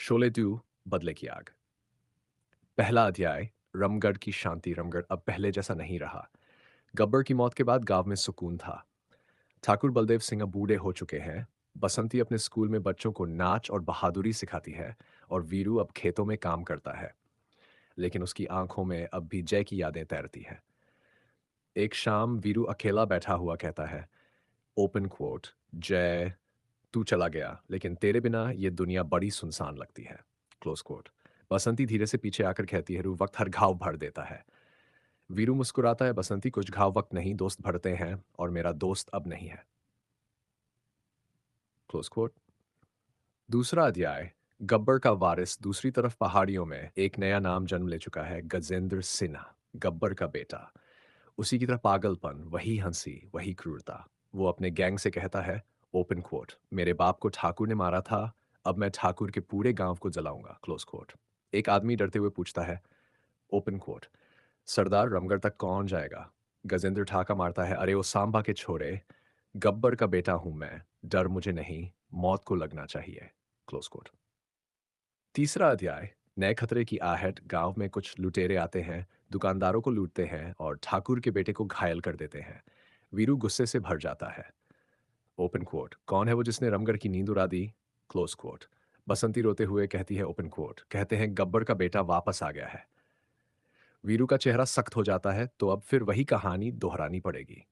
शोले 2 बदले की आग। पहला अध्याय। रमगढ़ की शांति। रमगढ़ अब पहले जैसा नहीं रहा। गब्बर की मौत के बाद गांव में सुकून था। ठाकुर बलदेव सिंह अब बूढ़े हो चुके हैं। बसंती अपने स्कूल में बच्चों को नाच और बहादुरी सिखाती है और वीरू अब खेतों में काम करता है। लेकिन उसकी आंखों में अब भी जय की यादें तैरती हैं। एक शाम वीरू अकेला बैठा हुआ कहता है, ओपन कोट, जय, तू चला गया लेकिन तेरे बिना ये दुनिया बड़ी सुनसान लगती है। Close coat. बसंती धीरे से पीछे आकर कहती है, रू वक्त हर घाव भर देता है। वीरू मुस्कुराता है, बसंती कुछ घाव वक्त नहीं दोस्त भरते हैं और मेरा दोस्त अब नहीं है। Close quote. दूसरा अध्याय। गब्बर का वारिस। दूसरी तरफ पहाड़ियों में एक नया नाम जन्म ले चुका है, गजेंद्र सिन्हा, गब्बर का बेटा। उसी की तरह पागलपन, वही हंसी, वही क्रूरता। वो अपने गैंग से कहता है, ओपन कोट, मेरे बाप को ठाकुर ने मारा था, अब मैं ठाकुर के पूरे गांव को जलाऊंगा। Close coat. एक आदमी डरते हुए पूछता है, ओपन कोट, सरदार रमगढ़ तक कौन जाएगा? गजेंद्र ठाका मारता है, अरे ओ सांबा के छोरे, गब्बर का बेटा हूं मैं, डर मुझे नहीं, मौत को लगना चाहिए। Close quote. तीसरा अध्याय। नए खतरे की आहट। गांव में कुछ लुटेरे आते हैं, दुकानदारों को लूटते हैं और ठाकुर के बेटे को घायल कर देते हैं। वीरू गुस्से से भर जाता है। ओपन कोट, कौन है वो जिसने रमगढ़ की नींद उड़ा दी? Close coat. बसंती रोते हुए कहती है, ओपन कोट, कहते हैं गब्बर का बेटा वापस आ गया है। वीरू का चेहरा सख्त हो जाता है, तो अब फिर वही कहानी दोहरानी पड़ेगी।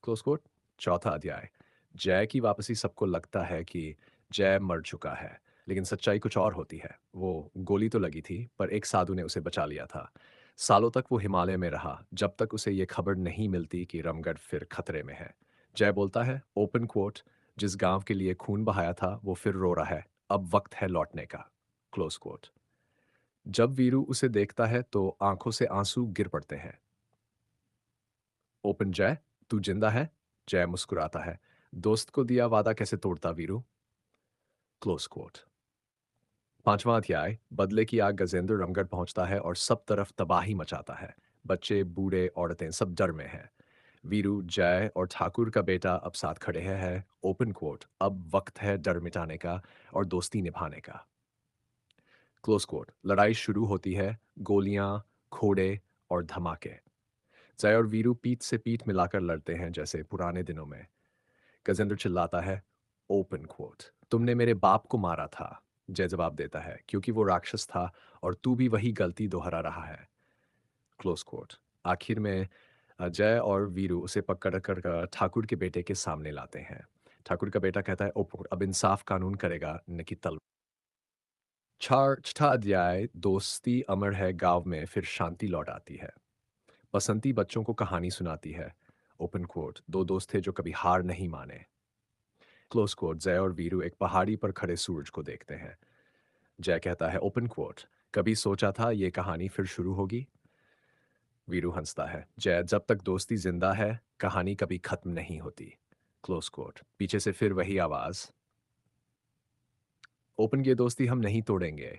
Close quote. चौथा अध्याय। जय की वापसी। सबको लगता है कि जय मर चुका है, लेकिन सच्चाई कुछ और होती है। वो गोली तो लगी थी, पर एक साधु ने उसे बचा लिया था। सालों तक वो हिमालय में रहा, जब तक उसे ये खबर नहीं मिलती कि रमगढ़ फिर खतरे में है। जय बोलता है, ओपन कोट, जिस गांव के लिए खून बहाया था वो फिर रो रहा है, अब वक्त है लौटने का। Close quote. जब वीरू उसे देखता है तो आंखों से आंसू गिर पड़ते हैं। ओपन, जय, तू जिंदा है? जय मुस्कुराता है, दोस्त को दिया वादा कैसे तोड़ता वीरू। Close coat. पांचवा अध्याय। बदले की आग। गजेंद्र रमगढ़ पहुंचता है और सब तरफ तबाही मचाता है। बच्चे, बूढ़े, औरतें सब डर में हैं। वीरू, जय और ठाकुर का बेटा अब साथ खड़े हैं। ओपन कोट, अब वक्त है डर मिटाने का और दोस्ती निभाने का। Close quote. लड़ाई शुरू होती है। गोलियां, घोड़े और धमाके। जय और वीरू पीठ से पीठ मिलाकर लड़ते हैं जैसे पुराने दिनों में। गजेंद्र चिल्लाता है, ओपन कोट, तुमने मेरे बाप को मारा था। जय जवाब देता है, क्योंकि वो राक्षस था और तू भी वही गलती दोहरा रहा है। Close quote. आखिर में जय और वीरू उसे पकड़ कर ठाकुर के बेटे के सामने लाते हैं। ठाकुर का बेटा कहता है, ओपन, अब इंसाफ कानून करेगा, न कि तलवार। छठा अध्याय। दोस्ती अमर है। गांव में फिर शांति लौट आती है। बसंती बच्चों को कहानी सुनाती है। ओपन कोट, दो दोस्त थे जो कभी हार नहीं माने। Close quote. जय और वीरू एक पहाड़ी पर खड़े सूरज को देखते हैं। जय कहता है, ओपन कोट, कभी सोचा था ये कहानी फिर शुरू होगी? वीरू हंसता है, जय, जब तक दोस्ती जिंदा है कहानी कभी खत्म नहीं होती। Close quote. पीछे से फिर वही आवाज, ओपन, की दोस्ती हम नहीं तोड़ेंगे।